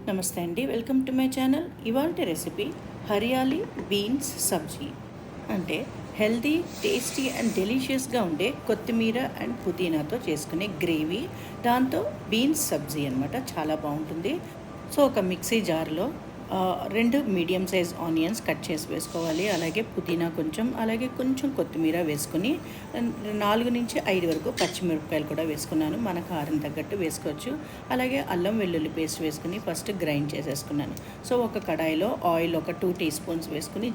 నమస్తే అండి, welcome to my channel. ఇవాల్టి రెసిపీ హరియాలి బీన్స్ సబ్జీ. అంటే హెల్దీ, టేస్టీ అండ్ డెలిషియస్గా ఉండే కొత్తిమీర అండ్ పుదీనాతో చేసుకునే గ్రేవీ, దాంతో బీన్స్ సబ్జీ అనమాట. చాలా బాగుంటుంది. సో ఒక మిక్సీ జార్లో 2 మీడియం సైజ్ ఆనియన్స్ కట్ చేసి వేసుకోవాలి. అలాగే పుదీనా కొంచెం, అలాగే కొంచెం కొత్తిమీర వేసుకుని 4 నుంచి 5 వరకు పచ్చిమిరపకాయలు కూడా వేసుకున్నాను. మన కారం తగ్గట్టు వేసుకోవచ్చు. అలాగే అల్లం వెల్లుల్లి పేస్ట్ వేసుకుని ఫస్ట్ గ్రైండ్ చేసేసుకున్నాను. సో ఒక కడాయిలో ఆయిల్ ఒక 2 టీ స్పూన్స్ వేసుకుని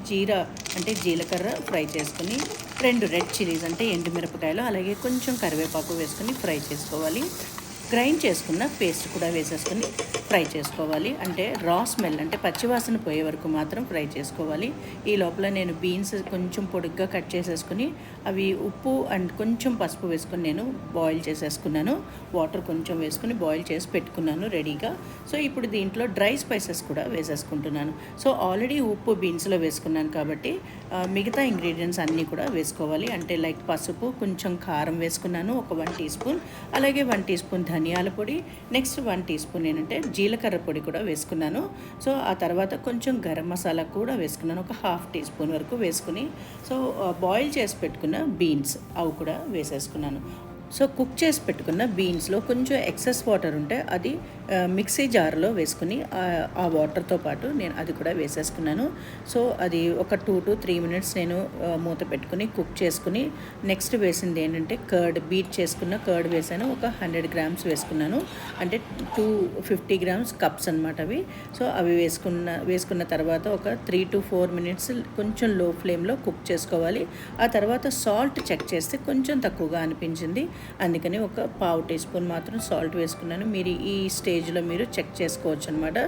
జీలకర్ర ఫ్రై చేసుకుని 2 రెడ్ చిల్లీస్ అంటే ఎండుమిరపకాయలు, అలాగే కొంచెం కరివేపాకు వేసుకుని ఫ్రై చేసుకోవాలి. గ్రైండ్ చేసుకున్న పేస్ట్ కూడా వేసేసుకొని ఫ్రై చేసుకోవాలి. అంటే రా స్మెల్ అంటే పచ్చివాసన పోయే వరకు మాత్రం ఫ్రై చేసుకోవాలి. ఈ లోపల నేను బీన్స్ కొంచెం పొడుగ్గా కట్ చేసేసుకుని అవి ఉప్పు అండ్ కొంచెం పసుపు వేసుకొని నేను బాయిల్ చేసేసుకున్నాను. వాటర్ కొంచెం వేసుకుని బాయిల్ చేసి పెట్టుకున్నాను రెడీగా. సో ఇప్పుడు దీంట్లో డ్రై స్పైసెస్ కూడా వేసేసుకుంటున్నాను. సో ఆల్రెడీ ఉప్పు బీన్స్లో వేసుకున్నాను కాబట్టి మిగతా ఇంగ్రీడియంట్స్ అన్నీ కూడా వేసుకోవాలి. అంటే లైక్ పసుపు, కొంచెం కారం వేసుకున్నాను ఒక 1 టీ స్పూన్, అలాగే 1 టీ స్పూన్ ధనియాల పొడి, నెక్స్ట్ 1 టీ స్పూన్ ఏంటంటే జీలకర్ర పొడి కూడా వేసుకున్నాను. సో ఆ తర్వాత కొంచెం గరం మసాలా కూడా వేసుకున్నాను, ఒక 1/2 టీ స్పూన్ వరకు వేసుకుని సో బాయిల్ చేసి పెట్టుకున్న బీన్స్ అవి కూడా వేసేసుకున్నాను. సో కుక్ చేసి పెట్టుకున్న బీన్స్లో కొంచెం ఎక్సెస్ వాటర్ ఉంటే అది మిక్సీ జార్లో వేసుకుని ఆ వాటర్తో పాటు నేను అది కూడా వేసేసుకున్నాను. సో అది ఒక 2 to 3 మినిట్స్ నేను మూత పెట్టుకుని కుక్ చేసుకుని నెక్స్ట్ వేసింది ఏంటంటే బీట్ చేసుకున్న కర్డ్ వేసాను. ఒక 100 గ్రామ్స్ వేసుకున్నాను. అంటే 250 గ్రామ్స్ కప్స్ అనమాట అవి. సో అవి వేసుకున్న తర్వాత ఒక 3 to 4 మినిట్స్ కొంచెం లో ఫ్లేమ్లో కుక్ చేసుకోవాలి. ఆ తర్వాత సాల్ట్ చెక్ చేస్తే కొంచెం తక్కువగా అనిపించింది, అందుకని ఒక 1/2 టీ స్పూన్ మాత్రం సాల్ట్ వేసుకున్నాను. మీరు ఈ స్టేజ్లో మీరు చెక్ చేసుకోవచ్చు అనమాట.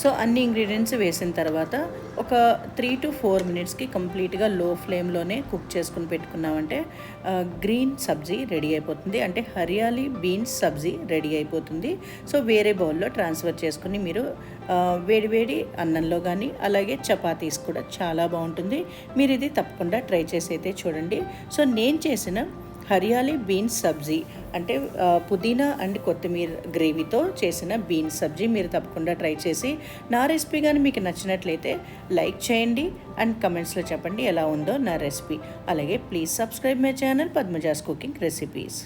సో అన్ని ఇంగ్రీడియంట్స్ వేసిన తర్వాత ఒక 3 to 4 మినిట్స్కి కంప్లీట్గా లో ఫ్లేమ్లోనే కుక్ చేసుకుని పెట్టుకున్నామంటే గ్రీన్ సబ్జీ రెడీ అయిపోతుంది. అంటే హరియాలి బీన్స్ సబ్జీ రెడీ అయిపోతుంది. సో వేరే బౌల్లో ట్రాన్స్ఫర్ చేసుకుని మీరు వేడివేడి అన్నంలో కానీ అలాగే చపాతీస్ కూడా చాలా బాగుంటుంది. మీరు ఇది తప్పకుండా ట్రై చేసి అయితే చూడండి. సో నేను చేసిన హరియాలి బీన్స్ సబ్జీ అంటే పుదీనా అండ్ కొత్తిమీర గ్రేవీతో చేసిన బీన్స్ సబ్జీ మీరు తప్పకుండా ట్రై చేసి నా రెసిపీ కానీ మీకు నచ్చినట్లయితే లైక్ చేయండి అండ్ కమెంట్స్లో చెప్పండి ఎలా ఉందో నా రెసిపీ. అలాగే please subscribe my channel Padmaja's cooking recipes.